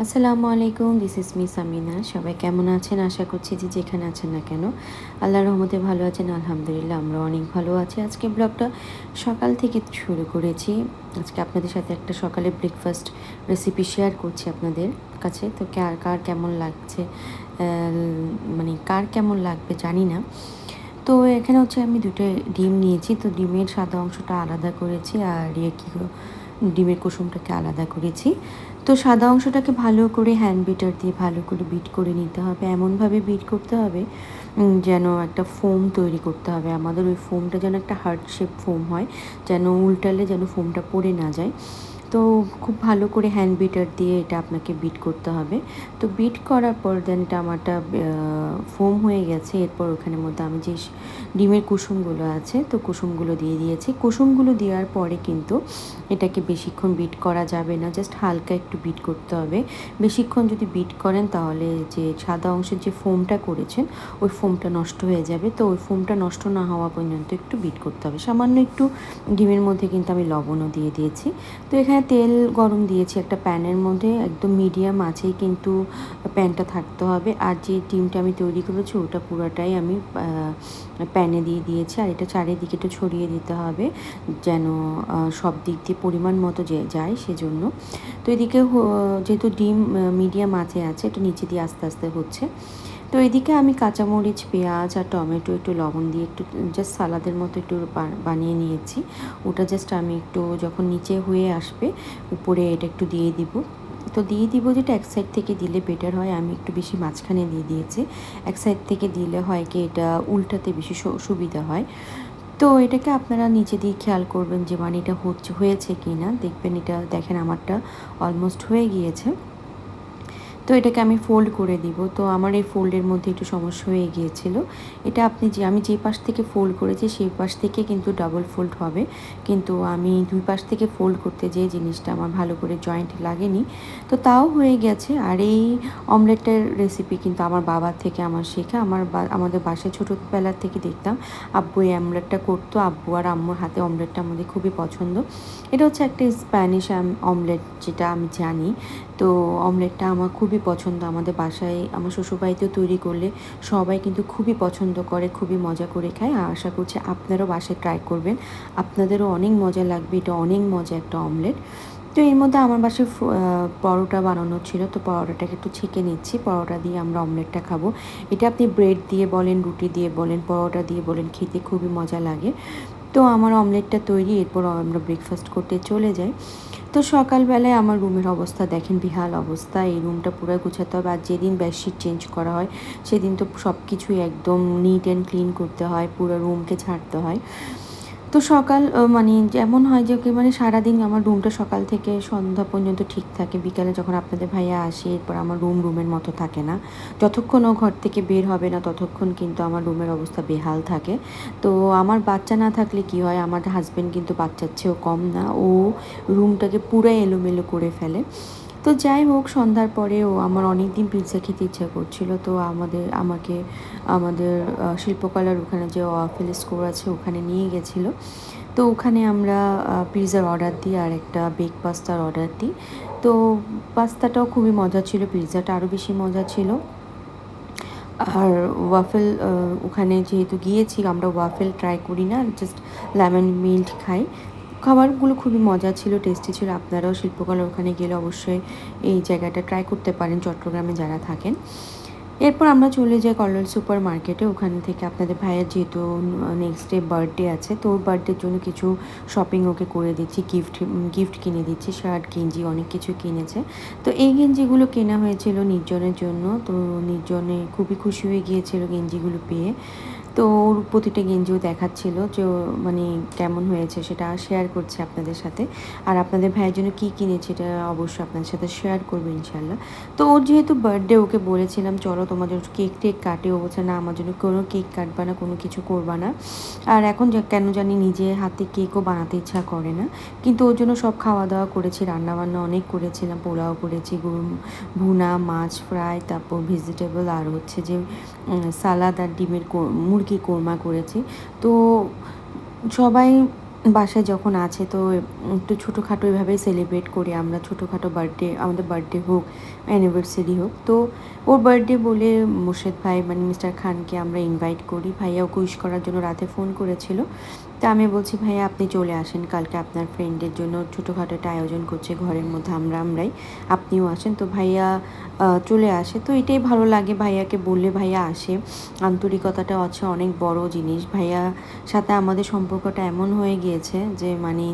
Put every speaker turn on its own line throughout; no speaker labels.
আসসালামু আলাইকুম, this is me Samina. সবাই কেমন আছেন? আশা করছি যে যেখানে আছেন না কেন আল্লাহর রহমতে ভালো আছেন। আলহামদুলিল্লাহ আমরা অনেক ভালো আছি। আজকে ব্লগটা সকাল থেকে শুরু করেছি। আজকে আপনাদের সাথে একটা সকালে ব্রেকফাস্ট রেসিপি শেয়ার করছি আপনাদের কাছে। তো কার কার কেমন লাগছে, মানে কার কেমন লাগবে জানি না। তো এখানে হচ্ছে আমি দুটো ডিম নিয়েছি। তো ডিমের সাদা অংশটা আলাদা করেছি আর ডিমের কুসুমটাকে আলাদা করেছি। তো সাদা অংশটাকে ভালো করে হ্যান্ড বিটার দিয়ে ভালো করে বিট করে নিতে হবে। এমনভাবে বিট করতে হবে যেন একটা ফোম তৈরি করতে হবে। আমাদের ওই ফোমটা যেন একটা হার্ট শেপ ফোম হয়, যেন উল্টালে যেন ফোমটা পড়ে না যায়। তো খুব ভালো করে হ্যান্ড বিটার দিয়ে এটা আপনাকে বিট করতে হবে। তো বিট করার পর দেন এটা আমারটা ফোম হয়ে গেছে। এরপর ওখানের মধ্যে আমি যে ডিমের কুসুমগুলো আছে তো কুসুমগুলো দিয়ে দিয়েছি। কুসুমগুলো দেওয়ার পরে কিন্তু এটাকে বেশিক্ষণ বিট করা যাবে না, জাস্ট হালকা একটু বিট করতে হবে। বেশিক্ষণ যদি বিট করেন তাহলে যে সাদা অংশের যে ফোমটা করেছেন ওই ফোমটা নষ্ট হয়ে যাবে। তো ওই ফোমটা নষ্ট না হওয়া পর্যন্ত একটু বিট করতে হবে। সামান্য একটু ডিমের মধ্যে কিন্তু আমি লবণও দিয়ে দিয়েছি। তো এখানে তেল গরম দিয়েছি একটা প্যানের মধ্যে, একদম মিডিয়াম আঁচেই কিন্তু প্যানটা থাকতে হবে। আর যে ডিমটা আমি তৈরি করেছি ওটা পুরোটাই আমি প্যানে দিয়ে দিয়েছি। আর এটা চারিদিকে একটু ছড়িয়ে দিতে হবে যেন সব দিক দিয়ে পরিমাণ মতো যে যায় সেজন্য। তো এদিকে যেহেতু ডিম মিডিয়াম আঁচে আছে, একটু নিচে দিয়ে আস্তে আস্তে হচ্ছে। তো এদিকে আমি কাঁচামরিচ, পেঁয়াজ আর টমেটো একটু লবণ দিয়ে একটু জাস্ট সালাদের মতো একটু বানিয়ে নিয়েছি। ওটা জাস্ট আমি একটু যখন নিচে হয়ে আসবে উপরে এটা একটু দিয়ে দিব। তো দিয়ে দিব যেটা এক সাইড থেকে দিলে বেটার হয়। আমি একটু বেশি মাঝখানে দিয়ে দিয়েছি। এক সাইড থেকে দিলে হয় কি এটা উল্টাতে বেশি সুবিধা হয়। তো এটাকে আপনারা নিচে দিয়ে খেয়াল করবেন যে মানে এটা হয়েছে কি না। দেখবেন এটা দেখেন আমারটা অলমোস্ট হয়ে গিয়েছে। তো এটাকে আমি ফোল্ড করে দিব। তো আমার এই ফোল্ডের মধ্যে একটু সমস্যা হয়ে গিয়েছিল। এটা আমি যে পাশ থেকে ফোল্ড করেছি সেই পাশ থেকে কিন্তু ডাবল ফোল্ড হবে। কিন্তু আমি দুই পাশ থেকে ফোল্ড করতে যেয়ে জিনিসটা আমার ভালো করে জয়েন্ট লাগেনি। তো তাও হয়ে গেছে। আর এই অমলেটের রেসিপি কিন্তু আমার বাবার থেকে আমার শেখা। আমাদের বাসায় ছোটোবেলার থেকে দেখতাম আব্বু এই অমলেটটা করতো। আব্বু আর আম্মুর হাতে অমলেটটা আমাদের খুবই পছন্দ। এটা হচ্ছে একটা স্প্যানিশ অমলেট যেটা আমি জানি। তো অমলেটটা আমার খুবই পছন্দ। আমাদের বাসায় আমার শ্বশুরবাড়িতেও তৈরি করলে সবাই কিন্তু খুবই পছন্দ করে, খুবই মজা করে খায়। আর আশা করছি আপনারাও বাসায় ট্রাই করবেন, আপনাদেরও অনেক মজা লাগবে। এটা অনেক মজা একটা অমলেট। তো এর মধ্যে আমার বাসায় পরোটা বানানো ছিল। তো পরোটাটাকে একটু ছেঁকে নিচ্ছি। পরোটা দিয়ে আমরা অমলেটটা খাবো। এটা আপনি ব্রেড দিয়ে বলেন, রুটি দিয়ে বলেন, পরোটা দিয়ে বলেন, খেতে খুবই মজা লাগে। তো আমার অমলেটটা তৈরি। এরপর আমরা ব্রেকফাস্ট করতে চলে যাই। তো সকালবেলায় আমার রুমের অবস্থা দেখেন, বেহাল অবস্থা। এই রুমটা পুরো গুছাতে হবে। আর যেদিন বেডশিট চেঞ্জ করা হয় সেদিন তো সব কিছুই একদম নিট অ্যান্ড ক্লিন করতে হয়, পুরো রুমকে ছাড়তে হয়। তো সকাল মানে যেমন হয় যে কি মানে সারাদিন আমার রুমটা সকাল থেকে সন্ধ্যা পর্যন্ত ঠিক থাকে। বিকালে যখন আপনাদের ভাইয়া আসে এরপর আমার রুমের মতো থাকে না। যতক্ষণ ও ঘর থেকে বের হবে না ততক্ষণ কিন্তু আমার রুমের অবস্থা বেহাল থাকে। তো আমার বাচ্চা না থাকলে কি হয়, আমার হাজব্যান্ড কিন্তু বাচ্চার চেয়েও কম না, ও রুমটাকে পুরো এলোমেলো করে ফেলে। তো যাই হোক, সন্ধ্যার পরে ও আমার অনেক দিন পিৎজা খেতে ইচ্ছা করছিল। তো আমাদের শিল্পকলার ওখানে যে ওয়াফেল স্টোর আছে ওখানে নিয়ে গেছিলো। তো ওখানে আমরা পিৎজার অর্ডার দিই আর একটা বেক পাস্তার অর্ডার দিই। তো পাস্তাটাও খুবই মজা ছিল, পিৎজাটা আরও বেশি মজা ছিল। আর ওয়াফেল ওখানে যেহেতু গিয়েছি আমরা ওয়াফেল ট্রাই করি না, জাস্ট লেমন মিন্ট খাই। খাবারগুলো খুবই মজা ছিল, টেস্টি ছিল। আপনারাও শিল্পকলার ওখানে গেলে অবশ্যই এই জায়গাটা ট্রাই করতে পারেন চট্টগ্রামে যারা থাকেন। এরপর আমরা চলে যাই কল্লোল সুপার মার্কেটে। ওখান থেকে আপনাদের ভাইয়ের যেহেতু নেক্সট ডে বার্থডে আছে, তো ওর বার্থডের জন্য কিছু শপিং ওকে করে দিচ্ছি, গিফট কিনে দিচ্ছি, শার্ট গেঞ্জি অনেক কিছু কিনেছে। তো এই গেঞ্জিগুলো কেনা হয়েছিল নির্জনের জন্য। তো নির্জনে খুবই খুশি হয়ে গিয়েছিল গেঞ্জিগুলো পেয়ে। তো ওর প্রতিটা গেঞ্জিও দেখাচ্ছিল যে মানে কেমন হয়েছে, সেটা শেয়ার করছে আপনাদের সাথে। আর আপনাদের ভাইয়ের জন্য কী কিনেছে এটা অবশ্যই আপনাদের সাথে শেয়ার করবো ইনশাল্লাহ। তো ওর যেহেতু বার্থডে, ওকে বলেছিলাম চলো তোমার জন্য কেক টেক কাটে। ও বলছে না, আমার জন্য কোনো কেক কাটবা না, কোনো কিছু করবা না। আর এখন কেন জানি নিজে হাতে কেকও বানাতে ইচ্ছা করে না। কিন্তু ওর জন্য সব খাওয়া দাওয়া করেছি, রান্নাবান্না অনেক করেছিলাম। পোলাও করেছি, ভুনা, মাছ ফ্রাই, তারপর ভেজিটেবল, আর হচ্ছে যে সালাদ আর ডিমের মুরগি কোরমা করেছি। তো সবাই বাসায় যখন আছে তো একটু ছোটোখাটো এভাবেই সেলিব্রেট করি আমরা। ছোটোখাটো বার্থডে, আমাদের বার্থডে হোক, অ্যানিভার্সারি হোক। তো ওর বার্থডে বলে মোর্শেদ ভাই মানে মিস্টার খানকে আমরা ইনভাইট করি। ভাইয়া ওকে উইশ করার জন্য রাতে ফোন করেছিল। তা আমি বলছি, ভাইয়া আপনি চলে আসেন, কালকে আপনার ফ্রেন্ডের জন্য ছোটোখাটো একটা আয়োজন করছে ঘরের মধ্যে, আমরাই, আপনিও আসেন। তো ভাইয়া চলে আসে। তো এটাই ভালো লাগে, ভাইয়াকে বললে ভাইয়া আসে। আন্তরিকতাটা হচ্ছে অনেক বড় জিনিস। ভাইয়া সাথে আমাদের সম্পর্কটা এমন হয়ে গিয়েছে যে মানে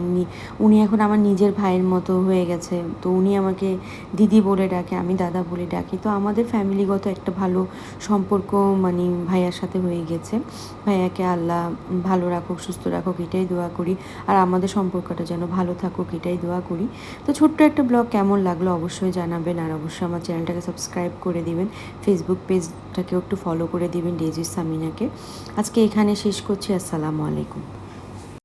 উনি এখন আমার নিজের ভাইয়ের মতো হয়ে গেছে। তো উনি আমাকে দিদি বলে ডাকে, আমি দাদা বলে ডাকি। তো আমাদের ফ্যামিলিগত একটা ভালো সম্পর্ক মানে ভাইয়ার সাথে হয়ে গেছে। ভাইয়াকে আল্লাহ ভালো রাখুক, সুস্থ রাখুক, এটাই দোয়া করি। আর আমাদের সম্পর্কটা যেন ভালো থাকুক, এটাই দোয়া করি। তো ছোট্ট একটা ব্লগ কেমন লাগলো অবশ্যই জানাবেন। আর অবশ্যই আমার চ্যানেলটাকে সাবস্ক্রাইব করে দিবেন, ফেসবুক পেজটাকেও একটু ফলো করে দিবেন, ডেজি সামিনাকে। আজকে এখানে শেষ করছি। আসসালামু আলাইকুম।